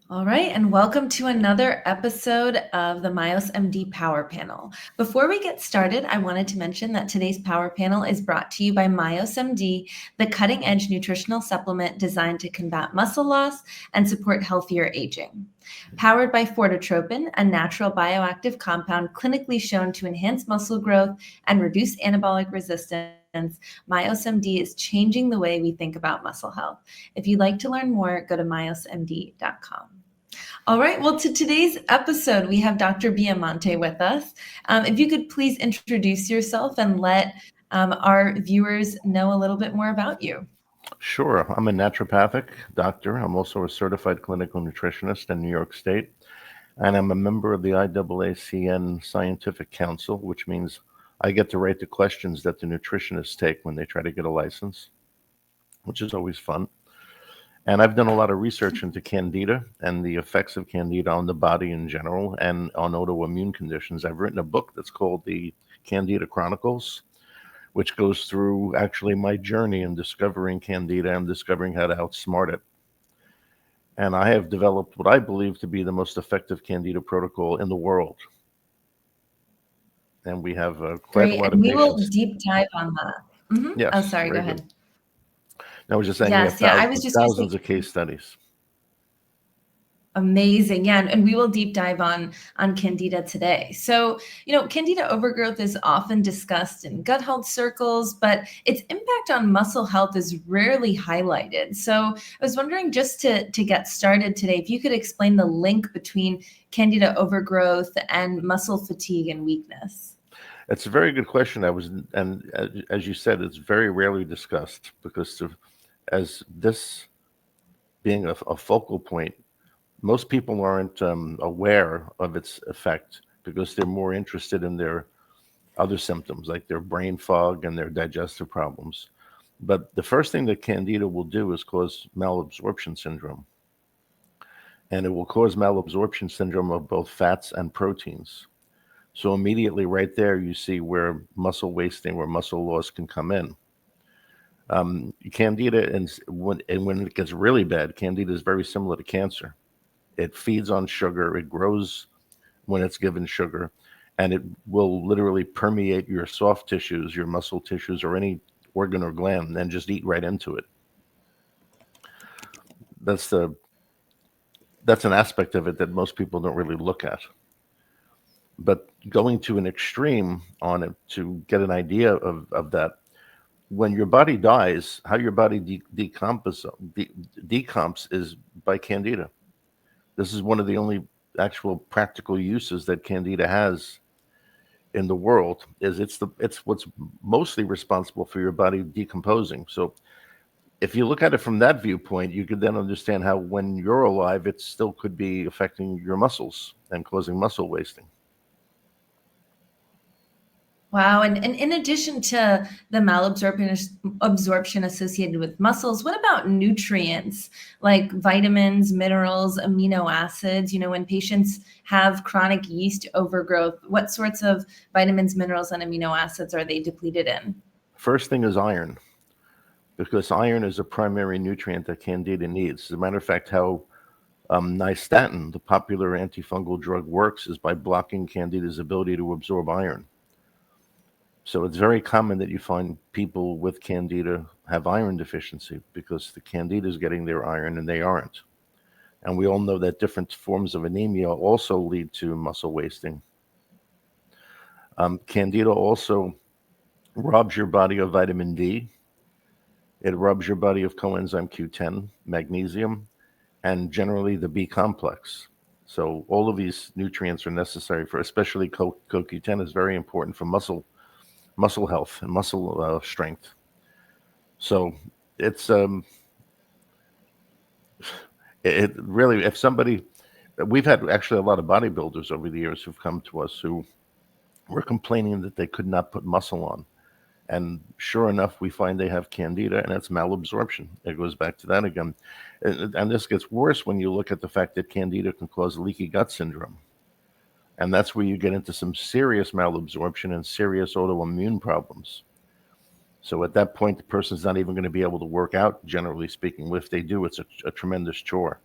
All right, and welcome to another episode of the MYOS MD Power Panel. Before we get started, I wanted to mention that today's Power Panel is brought to you by MYOS MD, the cutting-edge nutritional supplement designed to combat muscle loss and support healthier aging. Powered by Fortotropin, a natural bioactive compound clinically shown to enhance muscle growth and reduce anabolic resistance, MYOS MD is changing the way we think about muscle health. If you'd like to learn more, go to myosmd.com. All right, well, to today's episode, we have Dr. Biamonte with us. If you could please introduce yourself and let our viewers know a little bit more about you. Sure. I'm a naturopathic doctor. I'm also a certified clinical nutritionist in New York State, and I'm a member of the IAACN Scientific Council, which means I get to write the questions that the nutritionists take when they try to get a license, which is always fun. And I've done a lot of research into Candida and the effects of Candida on the body in general and on autoimmune conditions. I've written a book that's called the Candida Chronicles, which goes through actually my journey in discovering Candida and discovering how to outsmart it. And I have developed what I believe to be the most effective Candida protocol in the world. And we have quite a Great, lot and of we will patients. deep dive on that. Oh, Yes, sorry, go very good. ahead. I was just saying we have Yes, yeah, I was just going to say thousands of case studies. amazing. Yeah, and we will deep dive on Candida today. So, Candida overgrowth is often discussed in gut health circles, but its impact on muscle health is rarely highlighted. So, I was wondering, just to get started today, if you could explain the link between Candida overgrowth and muscle fatigue and weakness. It's a very good question. As you said, it's very rarely discussed because as this being a focal point, most people aren't aware of its effect because they're more interested in their other symptoms like their brain fog and their digestive problems. But the first thing that Candida will do is cause malabsorption syndrome. And it will cause malabsorption syndrome of both fats and proteins. So immediately right there, you see where muscle wasting, where muscle loss can come in. Candida, and when it gets really bad, Candida is very similar to cancer. It feeds on sugar. It grows when it's given sugar, and it will literally permeate your soft tissues, your muscle tissues, or any organ or gland, and just eat right into it. That's the that's an aspect of it that most people don't really look at. But going to an extreme on it to get an idea of that, when your body dies, how your body decomps is by Candida. This is one of the only actual practical uses that Candida has in the world. Is it's what's mostly responsible for your body decomposing. So if you look at it from that viewpoint, you could then understand how when you're alive, it still could be affecting your muscles and causing muscle wasting. Wow. And in addition to the malabsorption associated with muscles, what about nutrients like vitamins, minerals, amino acids? When patients have chronic yeast overgrowth, what sorts of vitamins, minerals, and amino acids are they depleted in? First thing is iron, because iron is a primary nutrient that Candida needs. As a matter of fact, how nystatin, the popular antifungal drug, works is by blocking Candida's ability to absorb iron. So it's very common that you find people with Candida have iron deficiency because the Candida is getting their iron and they aren't. And we all know that different forms of anemia also lead to muscle wasting. Candida also robs your body of vitamin D. It robs your body of coenzyme Q10, magnesium, and generally the B complex. So all of these nutrients are necessary for, especially CoQ10 is very important for muscle health and muscle strength. So it's it really, if somebody, we've had actually a lot of bodybuilders over the years who've come to us who were complaining that they could not put muscle on. And sure enough, we find they have Candida, and it's malabsorption. It goes back to that again. And this gets worse when you look at the fact that Candida can cause leaky gut syndrome. And that's where you get into some serious malabsorption and serious autoimmune problems. So at that point, the person's not even going to be able to work out, generally speaking. If they do, it's a tremendous chore.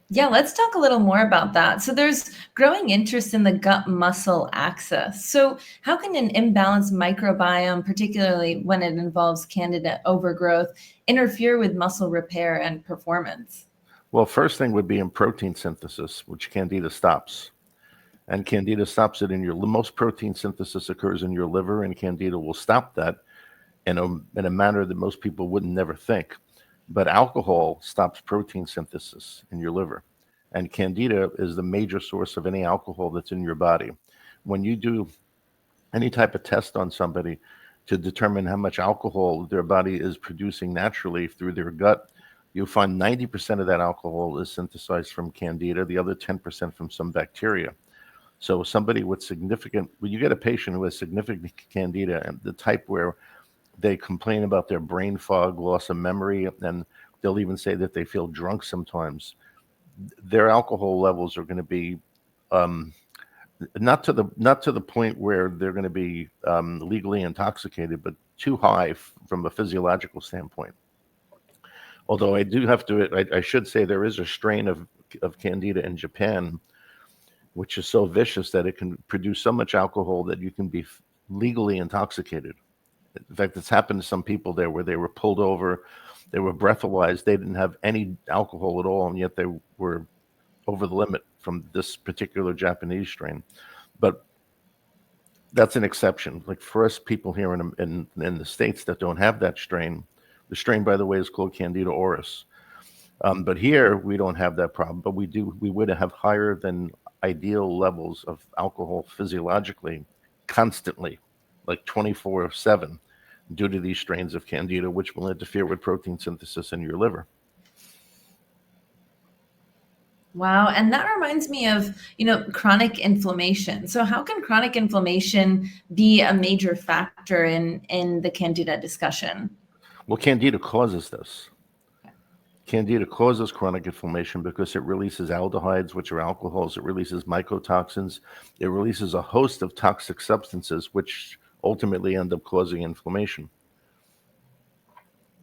Yeah, let's talk a little more about that. So there's growing interest in the gut muscle axis. So how can an imbalanced microbiome, particularly when it involves Candida overgrowth, interfere with muscle repair and performance? Well, first thing would be in protein synthesis, which Candida stops. And Candida stops it in your most protein synthesis occurs in your liver, and Candida will stop that in a manner that most people wouldn't never think. But alcohol stops protein synthesis in your liver. And Candida is the major source of any alcohol that's in your body. When you do any type of test on somebody to determine how much alcohol their body is producing naturally through their gut, you'll find 90% of that alcohol is synthesized from Candida, the other 10% from some bacteria. So somebody with significant, when you get a patient who has significant Candida, and the type where they complain about their brain fog, loss of memory, and they'll even say that they feel drunk sometimes, their alcohol levels are going to be um, not to the point where they're going to be legally intoxicated, but too high from a physiological standpoint. Although I should say there is a strain of Candida in Japan, which is so vicious that it can produce so much alcohol that you can be legally intoxicated. In fact, it's happened to some people there where they were pulled over, they were breathalyzed, they didn't have any alcohol at all, and yet they were over the limit from this particular Japanese strain. But that's an exception. Like for us people here in the states that don't have that strain, the strain, by the way, is called Candida auris. But here we don't have that problem, but we would have higher than ideal levels of alcohol physiologically constantly, like 24/7, due to these strains of Candida, which will interfere with protein synthesis in your liver. Wow, and that reminds me of, chronic inflammation. So how can chronic inflammation be a major factor in the Candida discussion? Well, Candida causes this. Candida causes chronic inflammation because it releases aldehydes, which are alcohols. It releases mycotoxins. It releases a host of toxic substances, which ultimately end up causing inflammation.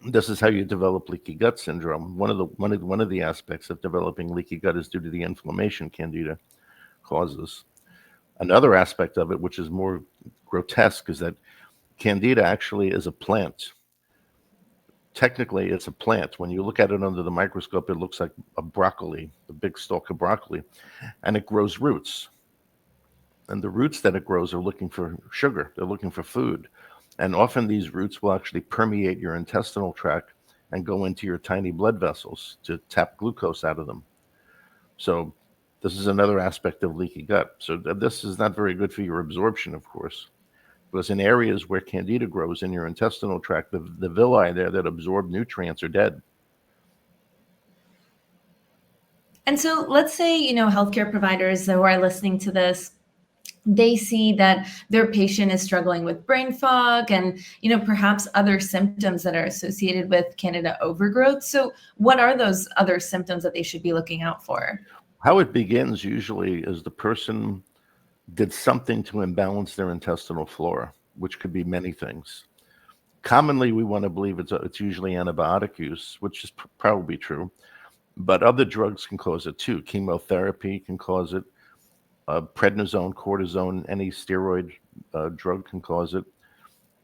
This is how you develop leaky gut syndrome. One of the aspects of developing leaky gut is due to the inflammation Candida causes. Another aspect of it, which is more grotesque, is that Candida actually is a plant. Technically, it's a plant. When you look at it under the microscope, it looks like a broccoli, a big stalk of broccoli, and it grows roots. And the roots that it grows are looking for sugar, they're looking for food. And often these roots will actually permeate your intestinal tract and go into your tiny blood vessels to tap glucose out of them. So, this is another aspect of leaky gut. So, this is not very good for your absorption, of course. Because in areas where Candida grows in your intestinal tract, the villi there that absorb nutrients are dead. And so let's say, healthcare providers who are listening to this, they see that their patient is struggling with brain fog and, perhaps other symptoms that are associated with Candida overgrowth. So what are those other symptoms that they should be looking out for? How it begins usually is the person did something to imbalance their intestinal flora, which could be many things. Commonly, we want to believe it's usually antibiotic use, which is probably true, but other drugs can cause it too. Chemotherapy can cause it. Prednisone, cortisone, any steroid drug can cause it.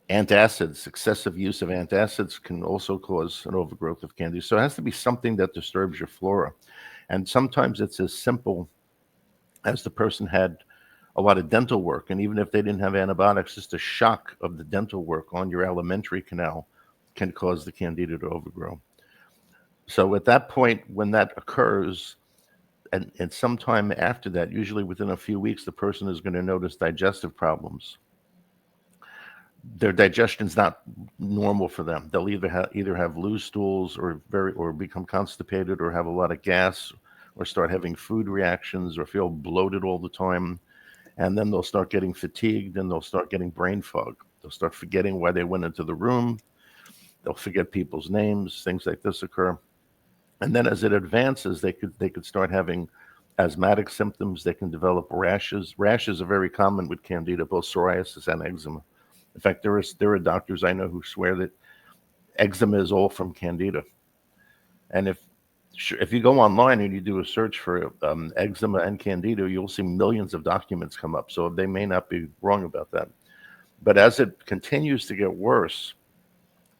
Antacids, excessive use of antacids can also cause an overgrowth of Candida. So it has to be something that disturbs your flora. And sometimes it's as simple as the person had a lot of dental work. And even if they didn't have antibiotics, just the shock of the dental work on your alimentary canal can cause the Candida to overgrow. So at that point, when that occurs, and sometime after that, usually within a few weeks, the person is going to notice digestive problems. Their digestion's not normal for them. They'll either have loose stools or become constipated or have a lot of gas or start having food reactions or feel bloated all the time. And then they'll start getting fatigued and they'll start getting brain fog. They'll start forgetting why they went into the room. They'll forget people's names. Things like this occur. And then as it advances, they could start having asthmatic symptoms. They can develop rashes. Rashes are very common with Candida, both psoriasis and eczema. In fact, there are doctors I know who swear that eczema is all from Candida. And if if you go online and you do a search for eczema and candida, you'll see millions of documents come up. So they may not be wrong about that. But as it continues to get worse,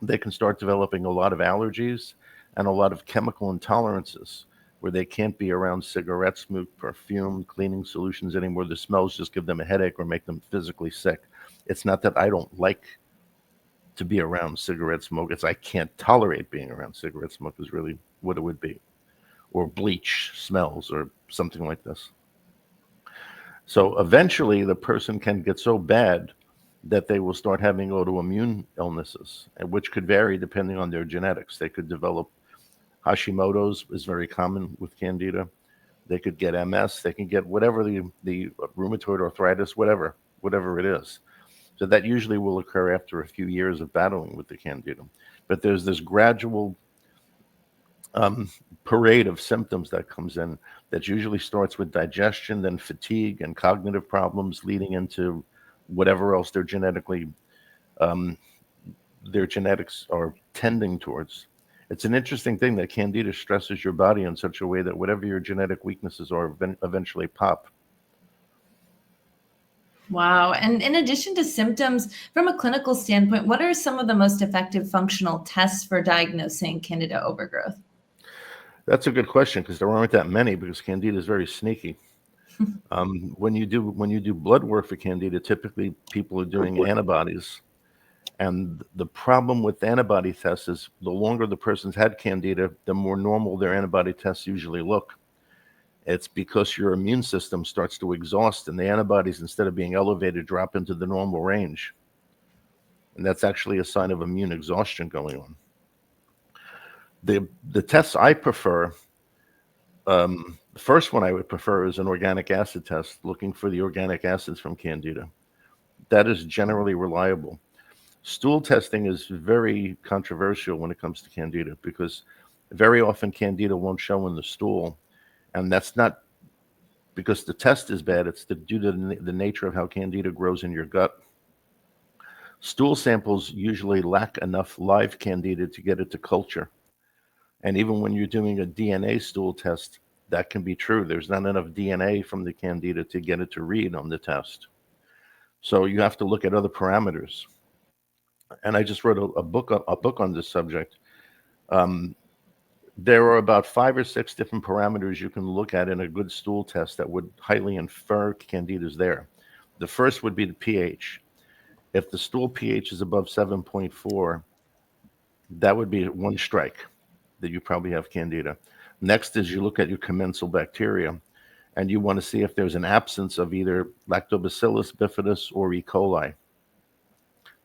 they can start developing a lot of allergies and a lot of chemical intolerances where they can't be around cigarette smoke, perfume, cleaning solutions anymore. The smells just give them a headache or make them physically sick. It's not that I don't like to be around cigarette smoke. It's I can't tolerate being around cigarette smoke is really what it would be, or bleach smells or something like this. So eventually the person can get so bad that they will start having autoimmune illnesses, which could vary depending on their genetics. They could develop Hashimoto's, is very common with candida. They could get MS. They can get whatever the rheumatoid arthritis, whatever it is. So that usually will occur after a few years of battling with the candida. But there's this gradual parade of symptoms that comes in that usually starts with digestion, then fatigue and cognitive problems, leading into whatever else their genetics are tending towards. It's an interesting thing that candida stresses your body in such a way that whatever your genetic weaknesses are eventually pop. Wow. And in addition to symptoms, from a clinical standpoint, what are some of the most effective functional tests for diagnosing Candida overgrowth? That's a good question because there aren't that many because candida is very sneaky. When you do blood work for candida, typically people are doing antibodies. And the problem with antibody tests is the longer the person's had candida, the more normal their antibody tests usually look. It's because your immune system starts to exhaust and the antibodies, instead of being elevated, drop into the normal range. And that's actually a sign of immune exhaustion going on. The tests I prefer, the first one I would prefer is an organic acid test, looking for the organic acids from candida. That is generally reliable. Stool testing is very controversial when it comes to candida because very often candida won't show in the stool. And that's not because the test is bad, it's due to the nature of how candida grows in your gut. Stool samples usually lack enough live candida to get it to culture. And even when you're doing a DNA stool test, that can be true. There's not enough DNA from the candida to get it to read on the test. So you have to look at other parameters. And I just wrote a book on this subject. There are about 5 or 6 different parameters you can look at in a good stool test that would highly infer candida is there. The first would be the pH. If the stool pH is above 7.4, that would be one strike that you probably have candida. Next is you look at your commensal bacteria, and you want to see if there's an absence of either lactobacillus bifidus or E. coli.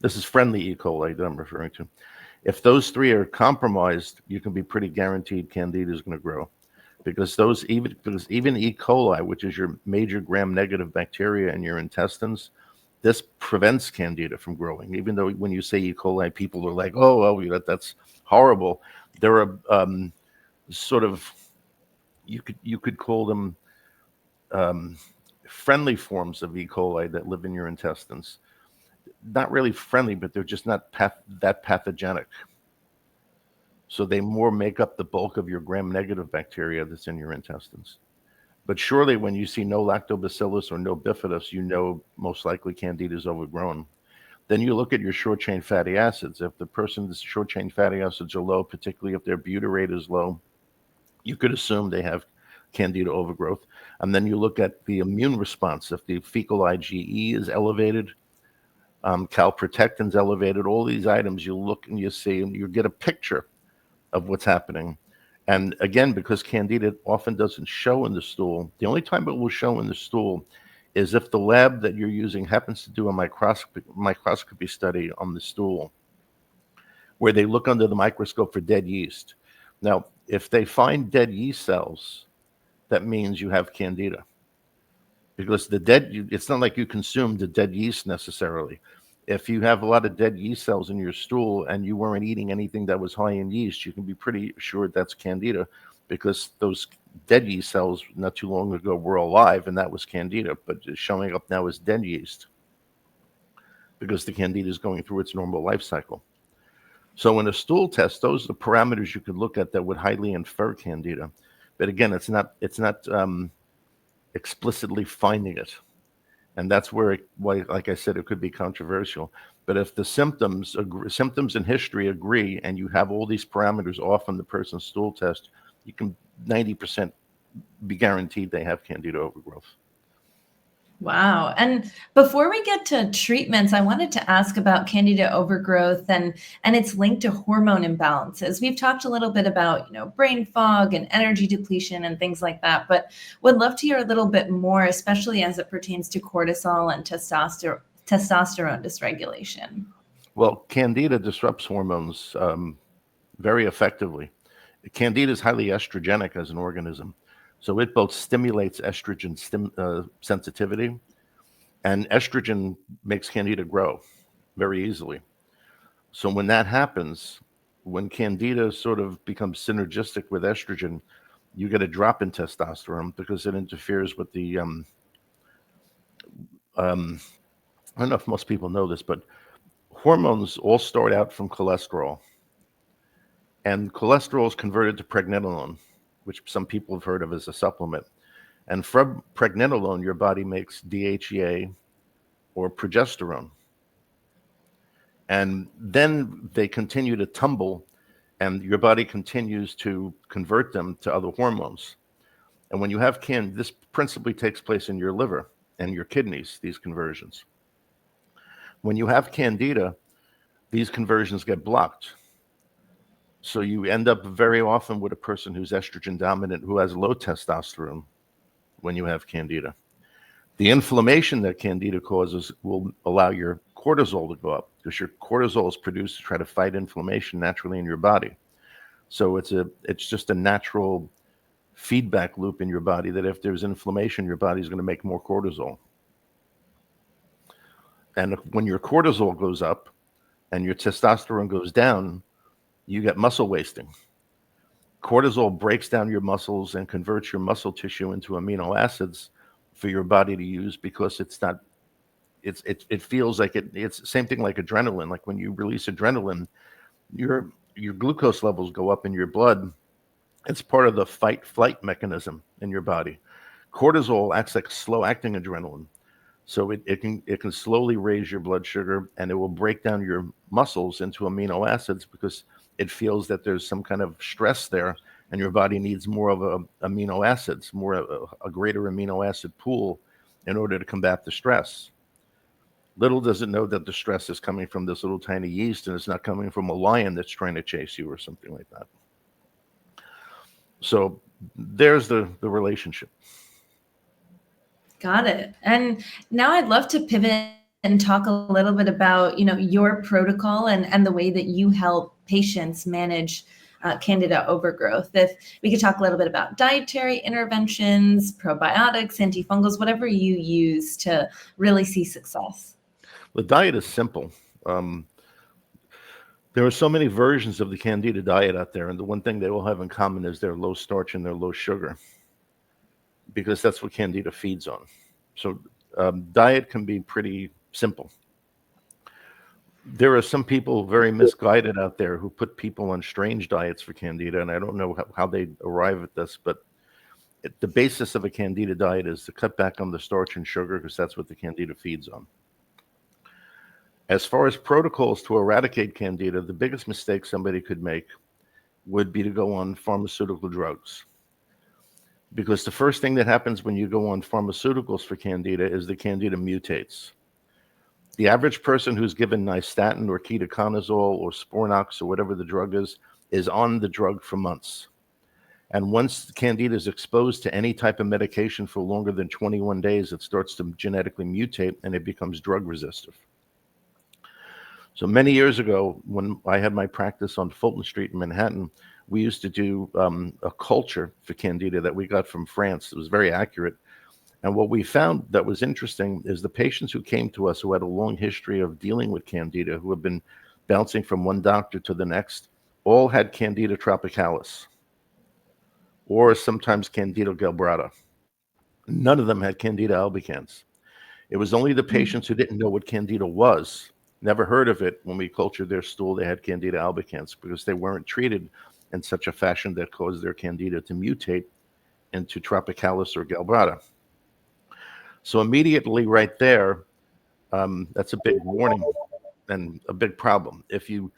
This is friendly E. coli that I'm referring to. If those 3 are compromised, you can be pretty guaranteed candida is going to grow, because even E. coli, which is your major gram-negative bacteria in your intestines, this prevents candida from growing. Even though when you say E. coli, people are like, "Oh, that's horrible." There are sort of you could call them friendly forms of E. coli that live in your intestines. Not really friendly, but they're just not that pathogenic. So they more make up the bulk of your gram-negative bacteria that's in your intestines. But surely when you see no lactobacillus or no bifidus, you know most likely candida is overgrown. Then you look at your short-chain fatty acids. If the person's short-chain fatty acids are low, particularly if their butyrate is low, you could assume they have candida overgrowth. And then you look at the immune response. If the fecal IgE is elevated, calprotectin's elevated, all these items you look and you see, and you get a picture of what's happening. And again, because candida often doesn't show in the stool, the only time it will show in the stool is if the lab that you're using happens to do a microscopy study on the stool, where they look under the microscope for dead yeast. Now, if they find dead yeast cells, that means you have candida. Because it's not like you consume the dead yeast necessarily. If you have a lot of dead yeast cells in your stool and you weren't eating anything that was high in yeast, you can be pretty sure that's candida, because those dead yeast cells not too long ago were alive and that was candida, but it's showing up now as dead yeast because the candida is going through its normal life cycle. So in a stool test, those are the parameters you could look at that would highly infer Candida. But again, it's not explicitly finding it. And that's why, like I said, it could be controversial. But if the symptoms and history agree, and you have all these parameters off on the person's stool test, you can 90% be guaranteed they have Candida overgrowth. Wow. And before we get to treatments, I wanted to ask about Candida overgrowth and its link to hormone imbalances. We've talked a little bit about, brain fog and energy depletion and things like that, but would love to hear a little bit more, especially as it pertains to cortisol and testosterone dysregulation. Well, Candida disrupts hormones very effectively. Candida is highly estrogenic as an organism. So it both stimulates estrogen sensitivity, and estrogen makes Candida grow very easily. So when that happens, when Candida sort of becomes synergistic with estrogen, you get a drop in testosterone because it interferes with the. I don't know if most people know this, but hormones all start out from cholesterol, and cholesterol is converted to pregnenolone, which some people have heard of as a supplement. And from pregnenolone, your body makes DHEA or progesterone. And then they continue to tumble, and your body continues to convert them to other hormones. And when you have this principally takes place in your liver and your kidneys, these conversions. When you have Candida, these conversions get blocked. So you end up very often with a person who's estrogen dominant, who has low testosterone when you have Candida. The inflammation that Candida causes will allow your cortisol to go up because your cortisol is produced to try to fight inflammation naturally in your body. So it's just a natural feedback loop in your body that if there's inflammation, your body's going to make more cortisol. And when your cortisol goes up and your testosterone goes down, you get muscle wasting. Cortisol breaks down your muscles and converts your muscle tissue into amino acids for your body to use because it feels like it's the same thing like adrenaline. Like when you release adrenaline, your glucose levels go up in your blood. It's part of the fight flight mechanism in your body. Cortisol acts like slow acting adrenaline. So it can slowly raise your blood sugar, and it will break down your muscles into amino acids because it feels that there's some kind of stress there, and your body needs more of amino acids, a greater amino acid pool in order to combat the stress. Little does it know that the stress is coming from this little tiny yeast, and it's not coming from a lion that's trying to chase you or something like that. So there's the relationship. Got it. And now I'd love to pivot and talk a little bit about, your protocol and the way that you help patients manage Candida overgrowth. If we could talk a little bit about dietary interventions, probiotics, antifungals, whatever you use to really see success. The diet is simple. There are so many versions of the Candida diet out there, and the one thing they all have in common is they're low starch and they're low sugar, because that's what Candida feeds on. So diet can be pretty simple. There are some people very misguided out there who put people on strange diets for Candida, and I don't know how they arrive at this, but the basis of a Candida diet is to cut back on the starch and sugar because that's what the Candida feeds on. As far as protocols to eradicate Candida, the biggest mistake somebody could make would be to go on pharmaceutical drugs. Because the first thing that happens when you go on pharmaceuticals for Candida is the Candida mutates. The average person who's given nystatin or ketoconazole or Sporanox or whatever the drug is on the drug for months. And once Candida is exposed to any type of medication for longer than 21 days, it starts to genetically mutate and it becomes drug resistant. So many years ago, when I had my practice on Fulton Street in Manhattan, we used to do a culture for Candida that we got from France. It was very accurate. And what we found that was interesting is the patients who came to us who had a long history of dealing with Candida, who have been bouncing from one doctor to the next, all had Candida tropicalis or sometimes Candida glabrata. None of them had Candida albicans. It was only the patients who didn't know what Candida was never heard of it. When we cultured their stool, they had Candida albicans because they weren't treated in such a fashion that caused their Candida to mutate into Tropicalis or Galbata. So immediately right there, that's a big warning and a big problem. If you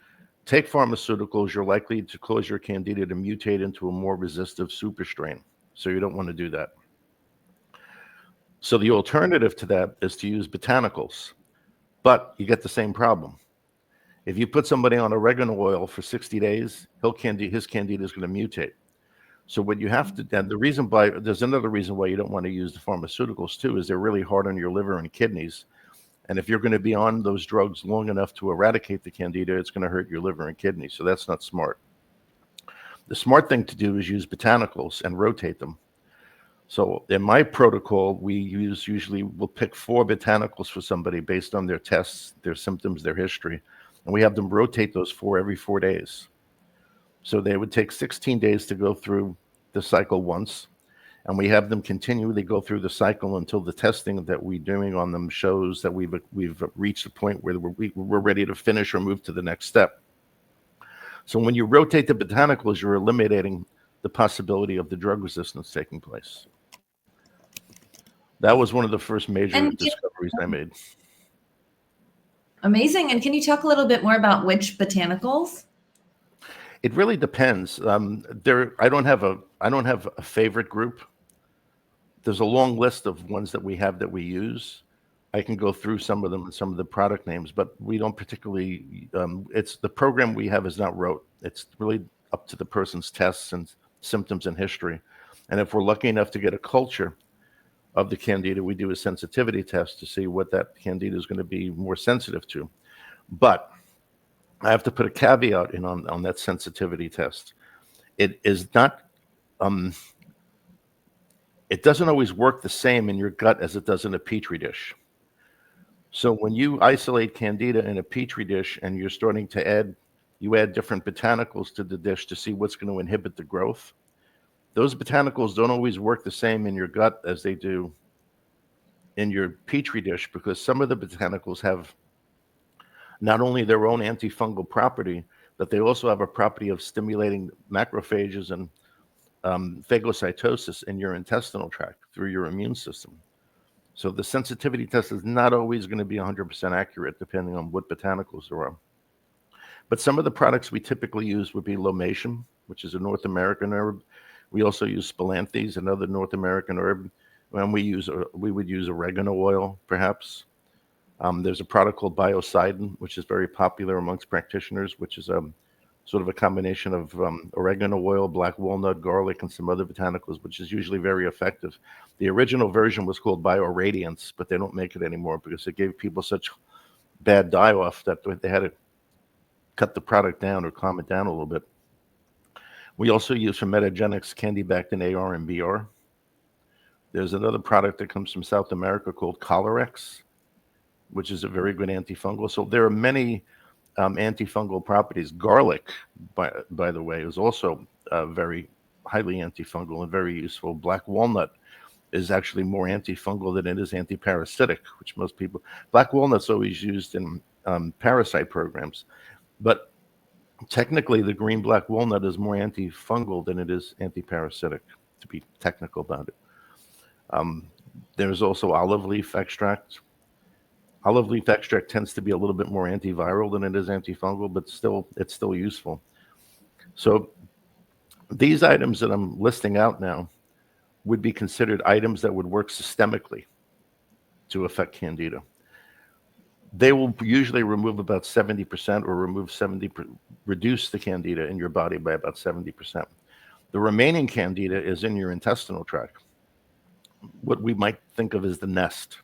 take pharmaceuticals, you're likely to cause your Candida to mutate into a more resistive superstrain. So you don't want to do that. So the alternative to that is to use botanicals, but you get the same problem. If you put somebody on oregano oil for 60 days, his Candida is going to mutate. So what you have to, and there's another reason why you don't want to use the pharmaceuticals too, is they're really hard on your liver and kidneys. And if you're going to be on those drugs long enough to eradicate the Candida, it's going to hurt your liver and kidneys. So that's not smart. The smart thing to do is use botanicals and rotate them. So in my protocol, we'll pick 4 botanicals for somebody based on their tests, their symptoms, their history. And we have them rotate those 4 every 4 days. So they would take 16 days to go through the cycle once. And we have them continually go through the cycle until the testing that we're doing on them shows that we've reached a point where we're ready to finish or move to the next step. So when you rotate the botanicals, you're eliminating the possibility of the drug resistance taking place. That was one of the first major discoveries I made. Amazing. And can you talk a little bit more about which botanicals? It really depends. I don't have a favorite group. There's a long list of ones that we have that we use. I can go through some of them and some of the product names, but we don't particularly. It's the program we have is not rote. It's really up to the person's tests and symptoms and history. And if we're lucky enough to get a culture of the Candida, we do a sensitivity test to see what that Candida is going to be more sensitive to. But I have to put a caveat in on that sensitivity test. It is not. It doesn't always work the same in your gut as it does in a petri dish. So when you isolate Candida in a petri dish and you're starting to add different botanicals to the dish to see what's going to inhibit the growth, those botanicals don't always work the same in your gut as they do in your petri dish, because some of the botanicals have not only their own antifungal property, but they also have a property of stimulating macrophages and phagocytosis in your intestinal tract through your immune system. So the sensitivity test is not always going to be 100% accurate depending on what botanicals there are. But some of the products we typically use would be Lomatium, which is a North American herb. We also use Spilanthes, another North American herb. And we would use oregano oil, perhaps. There's a product called Biocidin, which is very popular amongst practitioners, which is sort of a combination of oregano oil, black walnut, garlic, and some other botanicals, which is usually very effective. The original version was called BioRadiance, but they don't make it anymore because it gave people such bad die-off that they had to cut the product down or calm it down a little bit. We also use for metagenics Candibactin AR and BR. There's another product that comes from South America called CERX, which is a very good antifungal. So there are many antifungal properties. Garlic, by the way, is also very highly antifungal and very useful. Black walnut is actually more antifungal than it is antiparasitic, which most people. Black walnut's always used in parasite programs, but technically the green black walnut is more antifungal than it is antiparasitic, to be technical about it. There's also olive leaf extract. Olive leaf extract tends to be a little bit more antiviral than it is antifungal, but it's still useful. So these items that I'm listing out now would be considered items that would work systemically to affect Candida. They will usually remove about 70% or reduce the Candida in your body by about 70%. The remaining Candida is in your intestinal tract, what we might think of as the nest.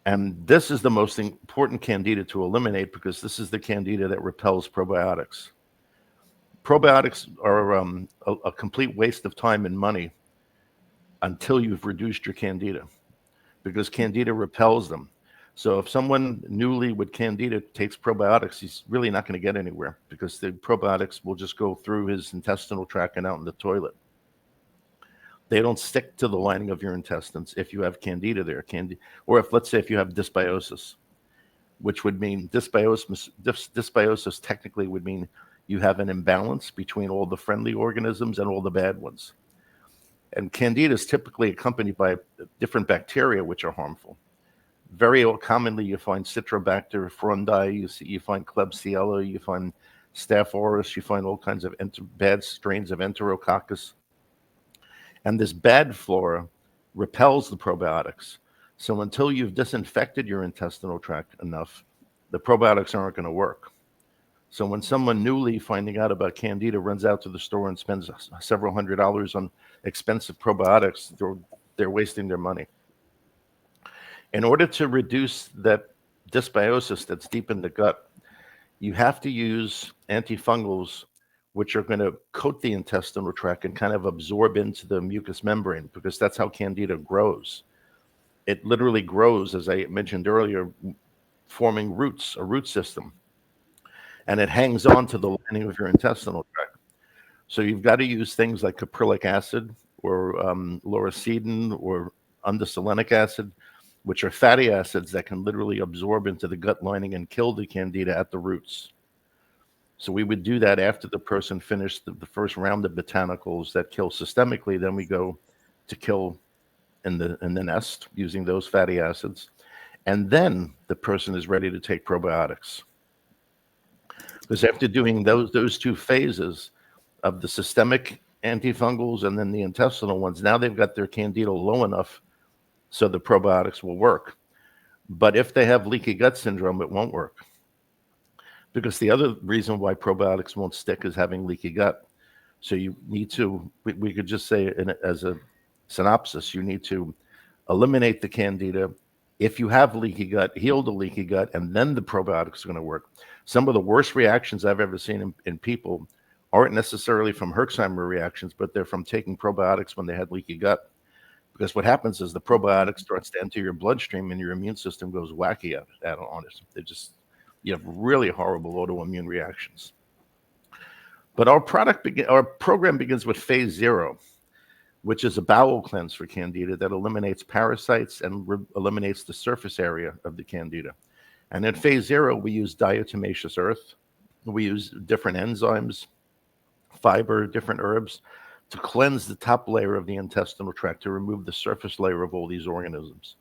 And this is the most important Candida to eliminate because this is the Candida that repels probiotics. Probiotics are a complete waste of time and money until you've reduced your Candida, because Candida repels them. So if someone newly with Candida takes probiotics, he's really not going to get anywhere because the probiotics will just go through his intestinal tract and out in the toilet. They don't stick to the lining of your intestines if you have Candida there. Or if, let's say, if you have dysbiosis. which would mean dysbiosis technically would mean you have an imbalance between all the friendly organisms and all the bad ones. And Candida is typically accompanied by different bacteria which are harmful. Very commonly, you find Citrobacter frundi, you find Klebsiella, you find Staph aureus, you find all kinds of bad strains of Enterococcus. And this bad flora repels the probiotics. So until you've disinfected your intestinal tract enough, the probiotics aren't going to work. So when someone newly finding out about Candida runs out to the store and spends several $100s on expensive probiotics, they're wasting their money. In order to reduce that dysbiosis that's deep in the gut, you have to use antifungals, which are going to coat the intestinal tract and kind of absorb into the mucous membrane, because that's how Candida grows. It literally grows, as I mentioned earlier, forming roots, a root system, and it hangs on to the lining of your intestinal tract. So you've got to use things like caprylic acid or lauricidin or undesolenic acid, which are fatty acids that can literally absorb into the gut lining and kill the Candida at the roots. So we would do that after the person finished the first round of botanicals that kill systemically. Then we go to kill in the nest using those fatty acids. And then the person is ready to take probiotics. Because after doing those two phases of the systemic antifungals and then the intestinal ones, now they've got their Candida low enough so the probiotics will work. But if they have leaky gut syndrome, it won't work. Because the other reason why probiotics won't stick is having leaky gut. So you need to, we could just say as a synopsis, you need to eliminate the Candida. If you have leaky gut, heal the leaky gut, and then the probiotics are going to work. Some of the worst reactions I've ever seen in people aren't necessarily from Herxheimer reactions, but they're from taking probiotics when they had leaky gut. Because what happens is the probiotic starts to enter your bloodstream and your immune system goes wacky on it. You have really horrible autoimmune reactions. But our program begins with phase 0, which is a bowel cleanse for Candida that eliminates parasites and eliminates the surface area of the Candida. And in phase 0, we use diatomaceous earth. We use different enzymes, fiber, different herbs to cleanse the top layer of the intestinal tract, to remove the surface layer of all these organisms.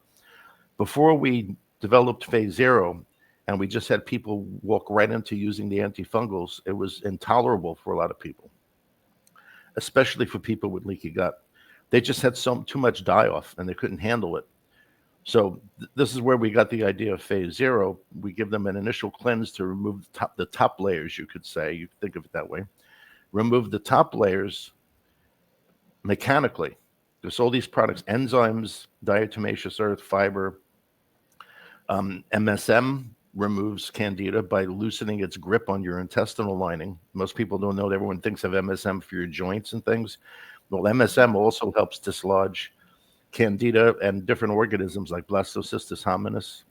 Before we developed phase 0, and we just had people walk right into using the antifungals, it was intolerable for a lot of people, especially for people with leaky gut. They just had too much die-off, and they couldn't handle it. So this is where we got the idea of phase 0. We give them an initial cleanse to remove the top layers, you could say. You think of it that way. Remove the top layers mechanically. There's all these products, enzymes, diatomaceous earth, fiber. MSM removes Candida by loosening its grip on your intestinal lining. Most people don't know that. Everyone thinks of MSM for your joints and things. Well, MSM also helps dislodge Candida and different organisms like Blastocystis hominis.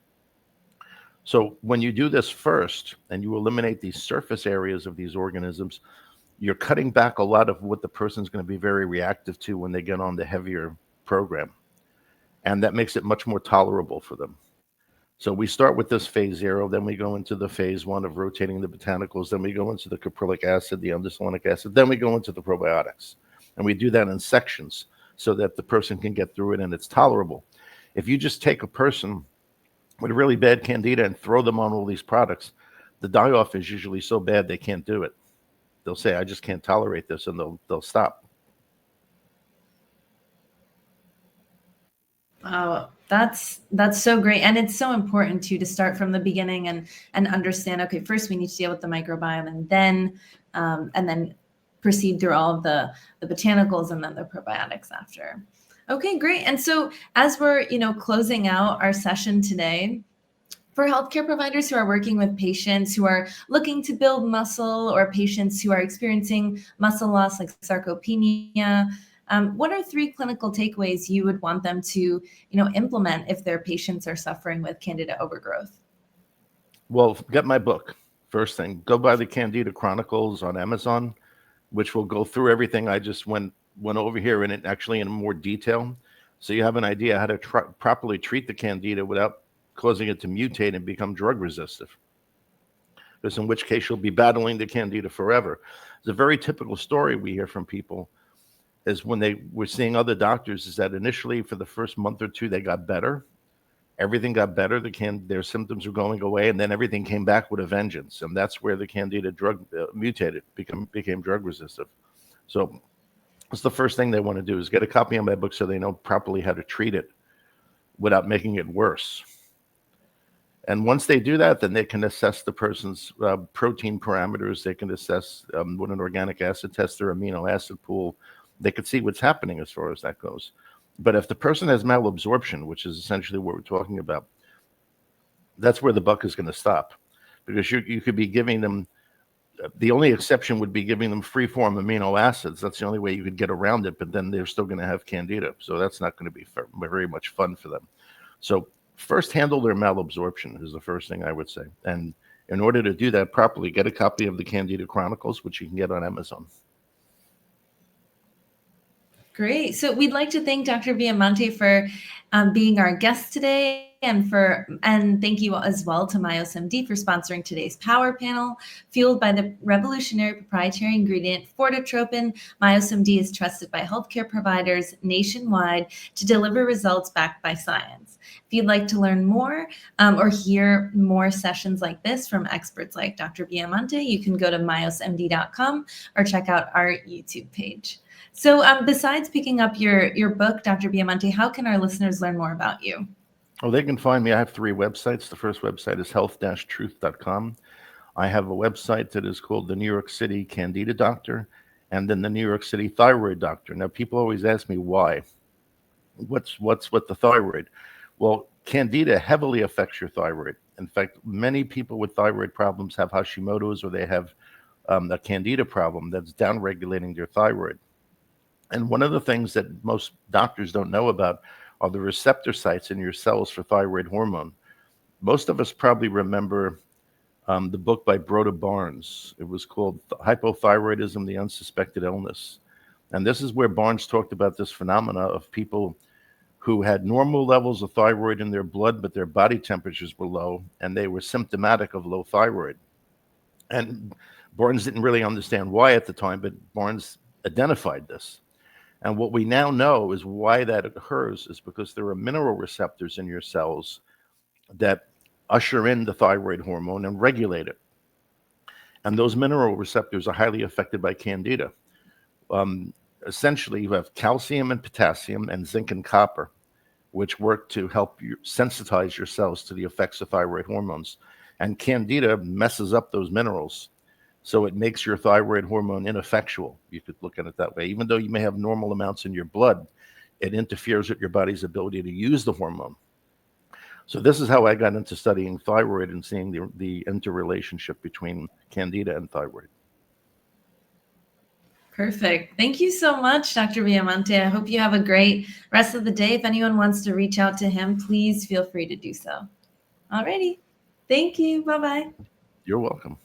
So when you do this first and you eliminate these surface areas of these organisms, you're cutting back a lot of what the person's going to be very reactive to when they get on the heavier program. And that makes it much more tolerable for them. So we start with this phase 0, then we go into the phase 1 of rotating the botanicals, then we go into the caprylic acid, the undesolenic acid, then we go into the probiotics. And we do that in sections so that the person can get through it and it's tolerable. If you just take a person with a really bad Candida and throw them on all these products, the die-off is usually so bad they can't do it. They'll say, I just can't tolerate this, and they'll stop. Wow, that's so great, and it's so important too to start from the beginning and understand. Okay, first we need to deal with the microbiome, and then proceed through all of the botanicals and then the probiotics after. Okay, great. And so as we're closing out our session today, for healthcare providers who are working with patients who are looking to build muscle or patients who are experiencing muscle loss like sarcopenia, what are 3 clinical takeaways you would want them to implement if their patients are suffering with Candida overgrowth? Well, get my book. First thing, go buy the Candida Chronicles on Amazon, which will go through everything I just went over here in more detail. So you have an idea how to properly treat the Candida without causing it to mutate and become drug resistant. Because in which case you'll be battling the Candida forever. It's a very typical story we hear from people is when they were seeing other doctors is that initially for the first month or two, they got better. Everything got better. Their symptoms were going away, and then everything came back with a vengeance. And that's where the Candida drug mutated, became drug resistant. So that's the first thing they want to do is get a copy of my book so they know properly how to treat it without making it worse. And once they do that, then they can assess the person's protein parameters. They can assess with an organic acid test their amino acid pool. They can see what's happening as far as that goes. But if the person has malabsorption, which is essentially what we're talking about, that's where the buck is going to stop. Because you could be giving them, the only exception would be giving them free-form amino acids. That's the only way you could get around it, but then they're still going to have Candida. So that's not going to be very much fun for them. So first, handle their malabsorption is the first thing I would say. And in order to do that properly, get a copy of the Candida Chronicles, which you can get on Amazon. Great. So we'd like to thank Dr. Biamonte for being our guest today, and thank you as well to MYOS MD for sponsoring today's power panel. Fueled by the revolutionary proprietary ingredient Fortitropin, MYOS MD is trusted by healthcare providers nationwide to deliver results backed by science. If you'd like to learn more or hear more sessions like this from experts like Dr. Biamonte, you can go to myosmd.com or check out our YouTube page. So besides picking up your book, Dr. Biamonte, how can our listeners learn more about you? Oh, they can find me. I have 3 websites. The first website is health-truth.com. I have a website that is called the New York City Candida Doctor and then the New York City Thyroid Doctor. Now, people always ask me why. What's with the thyroid? Well, Candida heavily affects your thyroid. In fact, many people with thyroid problems have Hashimoto's or they have a Candida problem that's downregulating their thyroid. And one of the things that most doctors don't know about are the receptor sites in your cells for thyroid hormone. Most of us probably remember the book by Broda Barnes. It was called Hypothyroidism, the Unsuspected Illness. And this is where Barnes talked about this phenomena of people who had normal levels of thyroid in their blood, but their body temperatures were low, and they were symptomatic of low thyroid. And Barnes didn't really understand why at the time, but Barnes identified this. And what we now know is why that occurs is because there are mineral receptors in your cells that usher in the thyroid hormone and regulate it. And those mineral receptors are highly affected by Candida. Essentially, you have calcium and potassium and zinc and copper, which work to help you sensitize your cells to the effects of thyroid hormones. And Candida messes up those minerals. So it makes your thyroid hormone ineffectual. You could look at it that way. Even though you may have normal amounts in your blood, it interferes with your body's ability to use the hormone. So this is how I got into studying thyroid and seeing the interrelationship between Candida and thyroid. Perfect. Thank you so much, Dr. Biamonte. I hope you have a great rest of the day. If anyone wants to reach out to him, please feel free to do so. Alrighty. Thank you. Bye-bye. You're welcome.